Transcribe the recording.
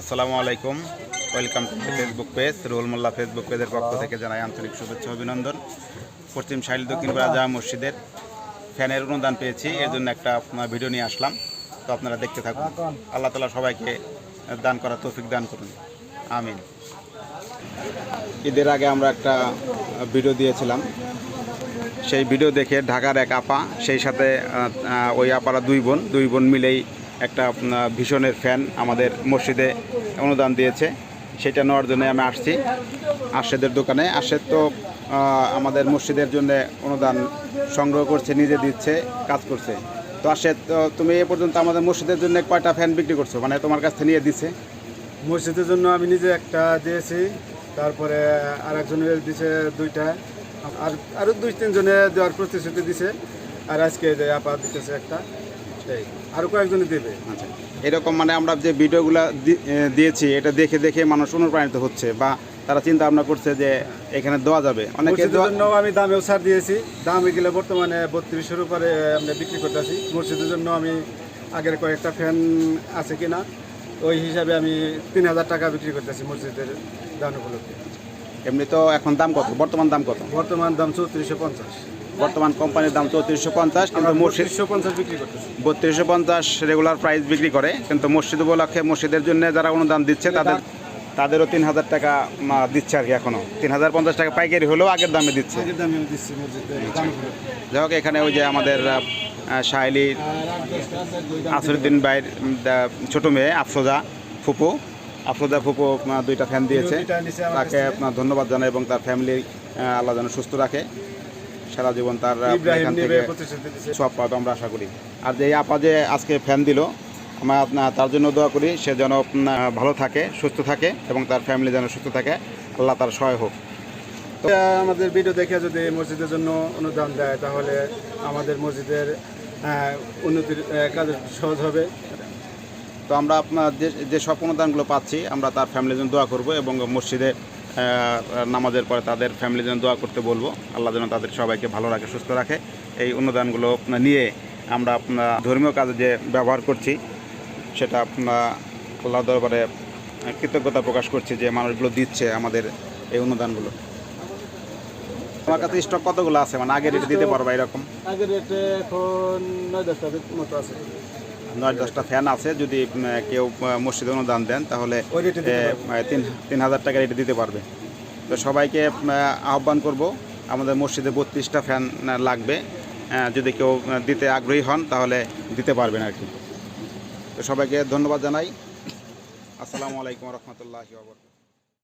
আসসালামু আলাইকুম, welcome to Facebook page Ruhul Molla. Facebook পেজের পক্ষ থেকে জানাই আন্তরিক শুভেচ্ছা অভিনন্দন। পশ্চিম শাইল দক্ষিণপাড়া জামা মসজিদের ফ্যানের অনুদান পেয়েছি, এর জন্য একটা ভিডিও নিয়ে আসলাম। তো আপনারা দেখতে থাকুন। আল্লাহ তাআলা সবাইকে দান করার তৌফিক দান করুন, আমিন। ঈদের আগে আমরা একটা ভিডিও দিয়েছিলাম, সেই ভিডিও দেখে ঢাকার এক আপা, সেই সাথে ওই আপারা দুই বোন মিলেই একটা ভীষণের ফ্যান আমাদের মসজিদে অনুদান দিয়েছে। সেটা নেওয়ার জন্য আমি আসছি আরশেদের দোকানে। আরশেদ তো আমাদের মসজিদের জন্য অনুদান সংগ্রহ করছে, নিজে দিচ্ছে, কাজ করছে। তো আরশেদ, তুমি এ পর্যন্ত আমাদের মসজিদের জন্য কয়টা ফ্যান বিক্রি করছো, মানে তোমার কাছ থেকে নিয়ে দিচ্ছে? মসজিদের জন্য আমি নিজে একটা দিয়েছি, তারপরে আর একজনের দিছে দুইটা, আরও 2-3 জনে দেওয়ার প্রতিশ্রুতি দিছে। আর আজকে যে আপা দিতেছে একটা, সেই আরও কয়েকজনে দেবে। আচ্ছা, এরকম মানে আমরা যে ভিডিওগুলো দিয়েছি, এটা দেখে দেখে মানুষ অনুপ্রাণিত হচ্ছে, বা তারা চিন্তা ভাবনা করছে যে এখানে দেওয়া যাবে। অনেকের জন্য আমি দামেও ছাড় দিয়েছি। দাম এগুলো বর্তমানে 3200 উপরে আমরা বিক্রি করতেছি। মসজিদের জন্য আমি আগের কয়েকটা ফ্যান আছে কিনা ওই হিসাবে আমি 3000 টাকা বিক্রি করতেছি মসজিদের দান উপলক্ষে। এমনি তো এখন দাম কত, বর্তমান দাম কত? বর্তমান দাম 3450। বর্তমান কোম্পানির দাম 3450, কিন্তু মসজিদ 350 বিক্রি করতেছি। 3250 রেগুলার প্রাইস বিক্রি করে, কিন্তু মসজিদ উপলক্ষে মসজিদের জন্য যারা অনুদান দিচ্ছে তাদেরও 3000 টাকা দিচ্ছে আর কি। এখনও 3050 টাকা পাইকারি হলেও আগের দামে দিচ্ছে। যাই হোক, এখানে ওই যে আমাদের শাইলি আসরুদ্দিন ভাইয়ের ছোটো মেয়ে আফরোজা ফুপু দুইটা ফ্যান দিয়েছে। তাকে আপনার ধন্যবাদ জানাই, এবং তার ফ্যামিলি আল্লাহ যেন সুস্থ রাখে, সারা জীবন তার এখান থেকে সব পাবে আমরা আশা করি। আর যে আপা যে আজকে ফ্যান দিল, আমরা তার জন্য দোয়া করি, সে যেন ভালো থাকে, সুস্থ থাকে, এবং তার ফ্যামিলি যেন সুস্থ থাকে, আল্লাহ তার সহায় হোক। তো আমাদের ভিডিও দেখে যদি মসজিদের জন্য অনুদান দেয়, তাহলে আমাদের মসজিদের উন্নতির কাজ সহজ হবে। তো আমরা আপনার যে সব অনুদানগুলো পাচ্ছি, আমরা তার ফ্যামিলির জন্য দোয়া করব, এবং মসজিদে নামাজের পরে তাদের ফ্যামিলির জন্য দোয়া করতে বলবো। আল্লাহ যেন তাদের সবাইকে ভালো রাখে, সুস্থ রাখে। এই অনুদানগুলো নিয়ে আমরা আপনার ধর্মীয় কাজে যে ব্যবহার করছি, সেটা আপনার আল্লাহ দরবারে কৃতজ্ঞতা প্রকাশ করছি যে মানুষগুলো দিচ্ছে আমাদের এই অনুদানগুলো। আমার কাছে স্টক কতগুলো আছে, মানে আগের রেটে দিতে পারবা এরকম? আগের রেটে এখন 9-10টা মতো আছে। 9-10টা ফ্যান আছে। যদি কেউ মসজিদে অনুদান দেন, তাহলে 3000 টাকা রেটে দিতে পারবে। তো সবাইকে আহ্বান করব, আমাদের মসজিদে 32টা ফ্যান লাগবে। যদি কেউ দিতে আগ্রহী হন, তাহলে দিতে পারবেন আর কি। তো সবাইকে ধন্যবাদ জানাই। আসসালামু আলাইকুম রহমতুল্লাহি ওয়া বারাকাতুহু।